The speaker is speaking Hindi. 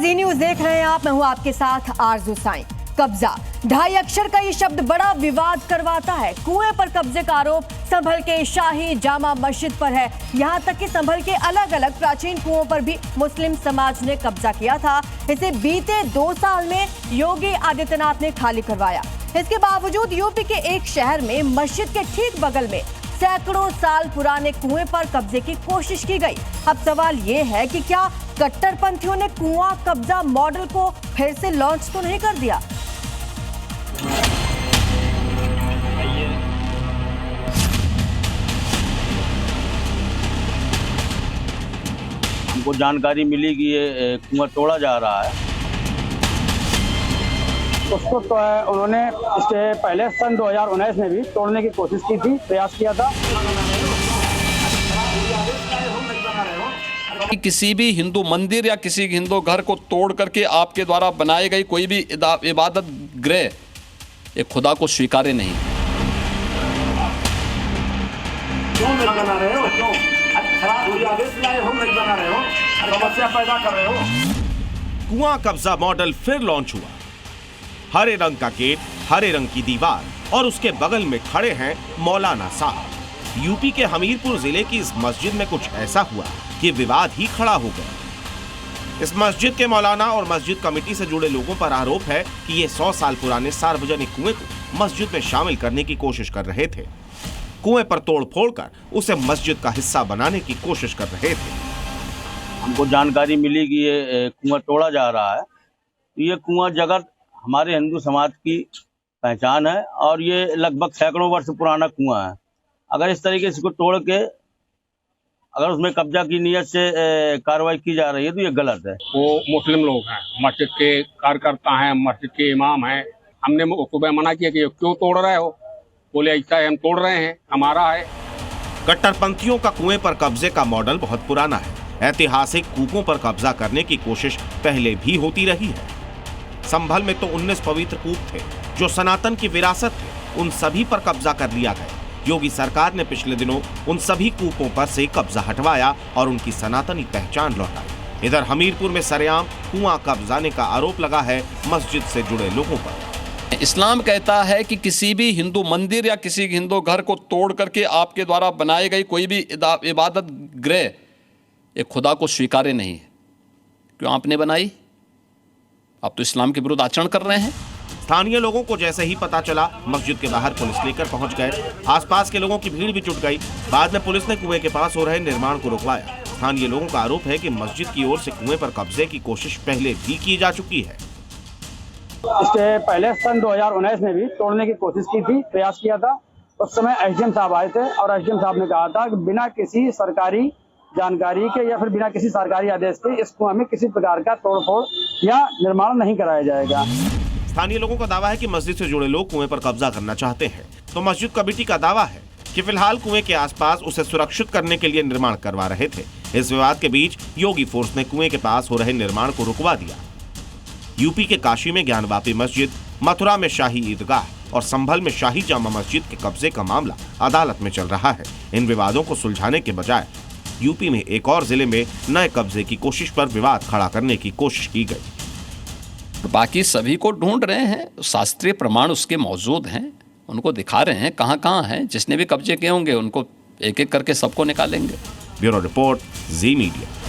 जी न्यूज देख रहे हैं आप। मैं हूं आपके साथ आरजू साईं। कब्जा, 2.5 अक्षर का ये शब्द बड़ा विवाद करवाता है। कुएं पर कब्जे का आरोप संभल के शाही जामा मस्जिद पर है। यहां तक कि संभल के अलग अलग प्राचीन कुओं पर भी मुस्लिम समाज ने कब्जा किया था। इसे बीते 2 साल में योगी आदित्यनाथ ने खाली करवाया। इसके बावजूद यूपी के एक शहर में मस्जिद के ठीक बगल में सैकड़ों साल पुराने कुएं पर कब्जे की कोशिश की गई। अब सवाल ये है कि क्या कट्टरपंथियों ने कुआं कब्जा मॉडल को फिर से लॉन्च तो नहीं कर दिया? हमको जानकारी मिली कि ये कुआं तोड़ा जा रहा है। उसको तो उन्होंने इसके पहले सन 2019 में भी तोड़ने की कोशिश की थी, प्रयास किया था। किसी भी हिंदू मंदिर या किसी हिंदू घर को तोड़ करके आपके द्वारा बनाई गई कोई भी इबादत गृह ये खुदा को स्वीकार्य नहीं। क्यों नहीं बना रहे हो? क्यों खराब आदेश लाए हो, नहीं बना रहे हो, समस्या पैदा कर रहे हो। कुआं कब्जा मॉडल फिर लॉन्च हुआ। हरे रंग का गेट, हरे रंग की दीवार और उसके बगल में खड़े हैं मौलाना साहब। यूपी के हमीरपुर जिले की इस मस्जिद में कुछ ऐसा हुआ कि विवाद ही खड़ा हो गया। इस मस्जिद के मौलाना और मस्जिद कमेटी से जुड़े लोगों पर आरोप है कि ये 100 साल पुराने सार्वजनिक कुएं को मस्जिद में शामिल करने की कोशिश कर रहे थे। कुएं पर तोड़ फोड़ कर उसे मस्जिद का हिस्सा बनाने की कोशिश कर रहे थे। हमको जानकारी मिली कि ये कुआं तोड़ा जा रहा है। ये कुआं जगत हमारे हिंदू समाज की पहचान है और ये लगभग सैकड़ों वर्ष पुराना कुआं है। अगर इस तरीके से इसको तोड़ के अगर उसमें कब्जा की नीयत से कार्रवाई की जा रही है तो ये गलत है। वो मुस्लिम लोग हैं, मस्जिद के कार्यकर्ता हैं, मस्जिद के इमाम हैं। हमने सुबह मना किया कि क्यों तोड़ रहे हो? बोले ऐसा है, हम तोड़ रहे हैं, हमारा है। कट्टरपंथियों का कुएं पर कब्जे का मॉडल बहुत पुराना है। ऐतिहासिक कूपों पर कब्जा करने की कोशिश पहले भी होती रही है। संभल में तो 19 पवित्र कूप थे जो सनातन की विरासत थे, उन सभी पर कब्जा कर लिया गया। योगी सरकार ने पिछले दिनों उन सभी कूपों पर से कब्जा हटवाया और उनकी सनातनी पहचान लौटाई। इधर हमीरपुर में सरेआम कुआं कब्जाने का आरोप लगा है मस्जिद से जुड़े लोगों पर। इस्लाम कहता है कि किसी भी हिंदू मंदिर या किसी हिंदू घर को तोड़ करके आपके द्वारा बनाई गई कोई भी इबादत गृह ये खुदा को स्वीकार्य नहीं है। क्यों आपने बनाई? आप तो इस्लाम के विरुद्ध आचरण कर रहे हैं। स्थानीय लोगों को जैसे ही पता चला मस्जिद के बाहर पुलिस लेकर पहुंच गए। आसपास के लोगों की भीड़ भी जुट गई। बाद में पुलिस ने कुएं के पास हो रहे निर्माण को रुकवाया। स्थानीय लोगों का आरोप है कि मस्जिद की ओर से कुएं पर कब्जे की कोशिश पहले भी की जा चुकी है। इसके पहले सन 2019 में भी तोड़ने की कोशिश की थी, प्रयास किया था। उस समय एसडीएम साहब आए थे और एसडीएम साहब ने कहा था कि बिना किसी सरकारी जानकारी के या फिर बिना किसी सरकारी आदेश के इस कुआं में किसी प्रकार का तोड़फोड़ या निर्माण नहीं कराया जाएगा। स्थानीय लोगों का दावा है कि मस्जिद से जुड़े लोग कुएं पर कब्जा करना चाहते हैं, तो मस्जिद कमेटी का दावा है कि फिलहाल कुएं के आसपास उसे सुरक्षित करने के लिए निर्माण करवा रहे थे। इस विवाद के बीच योगी फोर्स ने कुएं के पास हो रहे निर्माण को रुकवा दिया। यूपी के काशी में ज्ञानवापी मस्जिद, मथुरा में शाही ईदगाह और संभल में शाही जामा मस्जिद के कब्जे का मामला अदालत में चल रहा है। इन विवादों को सुलझाने के बजाय यूपी में एक और जिले में नए कब्जे की कोशिश पर विवाद खड़ा करने की कोशिश की गई। बाकी सभी को ढूंढ रहे हैं, शास्त्रीय प्रमाण उसके मौजूद हैं, उनको दिखा रहे हैं कहाँ कहाँ हैं। जिसने भी कब्जे किए होंगे उनको एक एक करके सबको निकालेंगे। ब्यूरो रिपोर्ट, जी मीडिया।